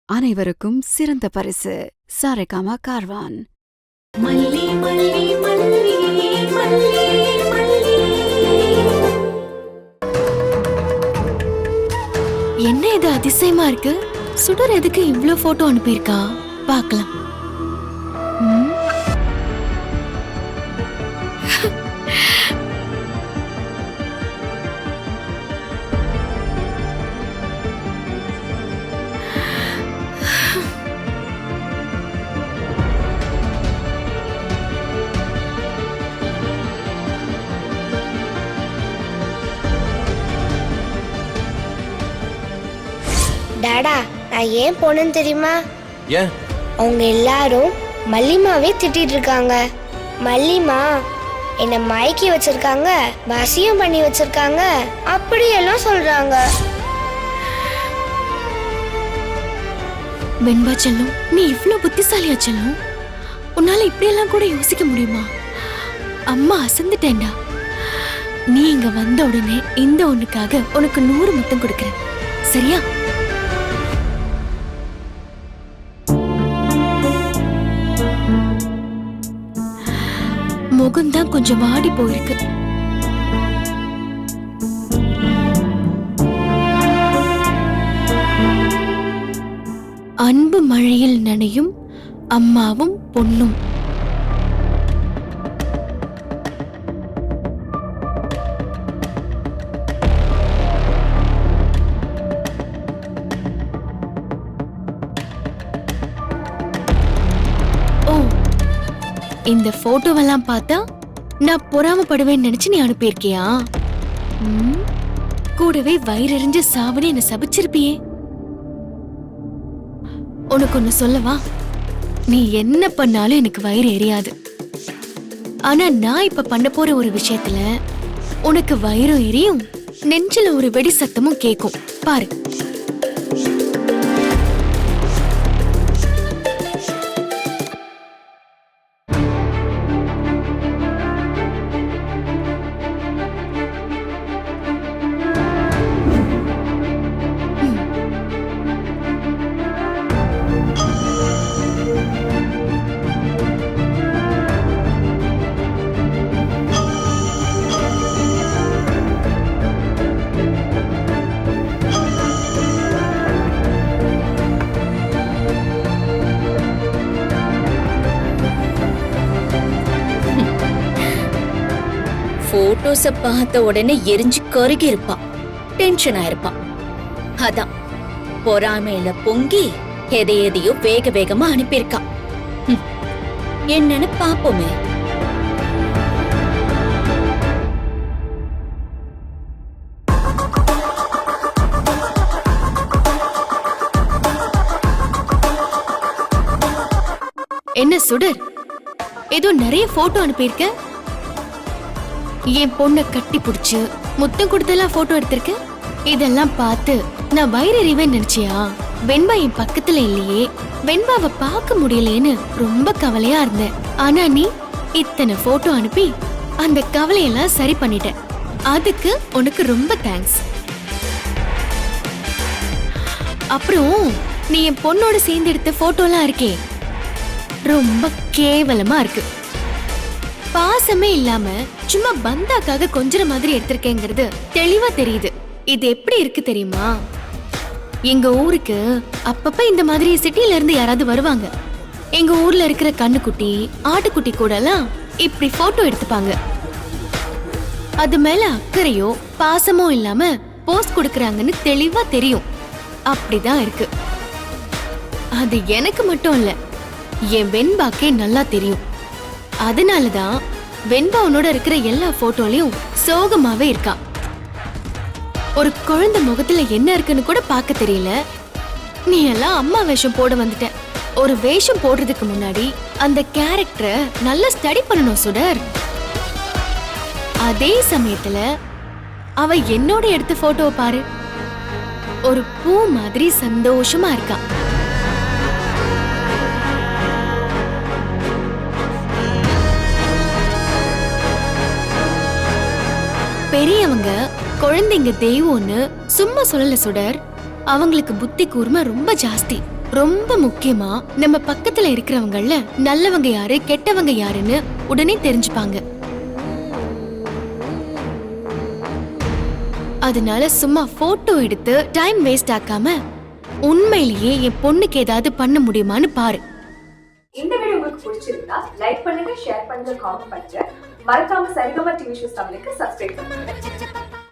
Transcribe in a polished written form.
அனைவருக்கும் சிறந்த பரிசு சாரேகாமா கார்வான். மல்லி மல்லி மல்லி மல்லி மல்லி. என்ன இது அதிசயமா இருக்கு? சுடர் எதுக்கு இவ்ளோ போட்டோ அனுப்பியிருக்கா? பார்க்கலாம். டாடா, நான் ஏன் போனேன்னு தெரியுமா? ஏன்? அவங்க எல்லாரும் மல்லிமாவே திட்டிட்டு இருக்காங்க. மல்லிமா என்ன மயக்கி வச்சிருக்காங்க, வசியம் பண்ணி வச்சிருக்காங்க, அப்படியெல்லாம் சொல்றாங்க. வெண்பா செல்லும், நீ இவ்ளோ புத்திசாலியா செல்லும்? உன்னால இப்படியெல்லாம் கூட யோசிக்க முடியுமா? அம்மா அசந்துட்டேன்டா. நீ இங்க வந்த உடனே இந்த ஒண்ணுக்காக உனக்கு 100 முத்தம் கொடுக்கறேன், சரியா? முகம்தான் கொஞ்சம் வாடி போயிருக்கு. அன்பு மழையில் நனையும் அம்மாவும் பொண்ணும். ஓ, இந்த போட்டோவெல்லாம் பார்த்தா நான் பொறாமப்படுவேன்னு நினைச்சு நீ அனுப்பியிருக்கியா? கூடவே வயிறறிஞ்ச சாவனே என்ன சபிச்சிருப்பியே. உனக்கு ஒண்ணு சொல்லவா? நீ என்ன பண்ணாலும் எனக்கு வயிறு எரியாது. ஆனா நான் இப்ப பண்ண போற ஒரு விஷயத்துல உனக்கு வயிறும் எரியும், நெஞ்சில ஒரு வெடி சத்தமும் கேக்கும். பாரு. போட்டோஸ பார்த்த உடனே எரிஞ்சு கருகி இருப்பான், டென்ஷன் ஆயிருப்பான். அதான் பொறாமையில பொங்கி எதையோ வேக வேகமா அனுப்பியிருக்கான். என்னன்னு பாப்போமே. என்ன சுடர், ஏதோ நிறைய போட்டோ அனுப்பியிருக்க. என் பொண்ணை கட்டி பிடிச்சு முத்தம் கொடுத்தெல்லாம் போட்டோ எடுத்திருக்க. இதெல்லாம் பார்த்து நான் வயிறறிவேன்னு நினைச்சியா? வெண்பா என் பக்கத்துல இல்லையே, வெண்பாவை பார்க்க முடியலேன்னு ரொம்ப கவலையா இருந்தேன். ஆனா நீ இத்தனை போட்டோ அனுப்பி அந்த கவலையெல்லாம் சரி பண்ணிட்ட. அதுக்கு உனக்கு ரொம்ப தேங்க்ஸ். அப்புறம் நீ என் பொண்ணோட சேர்ந்து எடுத்த போட்டோலாம் இருக்கே, ரொம்ப கேவலமா இருக்கு. பாசமே இல்லாம சும்மா பந்தாக்காக கொஞ்சற மாதிரி எடுத்திருக்கேங்கிறது தெளிவா தெரியுது. இது எப்படி இருக்கு தெரியுமா? எங்க ஊருக்கு அப்பப்ப இந்த மாதிரி சிட்டில இருந்து யாராவது வருவாங்க. எங்க ஊர்ல இருக்கிற கண்ணுக்குட்டி, ஆட்டுக்குட்டி கூட எல்லாம் இப்படி போட்டோ எடுத்துப்பாங்க. அது மேல அக்கறையோ பாசமோ இல்லாம போஸ்ட் கொடுக்கறாங்கன்னு தெளிவா தெரியும். அப்படிதான் இருக்கு. அது எனக்கு மட்டும் இல்ல, என் வெண்பாக்கே நல்லா தெரியும். அதனாலதான் வெண்பா உன்னோட இருக்கிற எல்லா போட்டோலயும் சோகமாவே இருக்கா. ஒரு குழந்தை முகத்துல என்ன இருக்குன்னு கூட பார்க்க தெரியல. நீ எல்லாம் அம்மா வேஷம் போட வந்துட்ட. ஒரு வேஷம் போடுறதுக்கு முன்னாடி அந்த கேரக்டரை நல்லா ஸ்டடி பண்ணணும் சுடர். அதே சமயத்துல அவ என்னோட எடுத்த போட்டோவை பாரு, ஒரு பூ மாதிரி சந்தோஷமா இருக்கா. பெரியவங்க குழந்தைங்க தெய்வம்னு சும்மா சொல்லல சுடர். அவங்களுக்கு புத்தி கூர்மை ரொம்ப ஜாஸ்தி. ரொம்ப முக்கியமா நம்ம பக்கத்துல இருக்கிறவங்கல நல்லவங்க யாரு கெட்டவங்க யாருன்னு உடனே தெரிஞ்சுப்பாங்க. அதனால சும்மா போட்டோ எடுத்து டைம் வேஸ்ட் ஆக்காம உண்மையிலேயே என் பொண்ணுக்கு ஏதாவது பண்ண முடியுமான்னு பாரு. இந்த வீடியோ உங்களுக்கு பிடிச்சிருந்தா லைக் பண்ணுங்க, ஷேர் பண்ணுங்க, காமெண்ட் பண்ணுங்க. மறக்காம சரிகமா டிவி ஷோஸ் தமிழுக்கு சப்ஸ்கிரைப் பண்ணுங்க.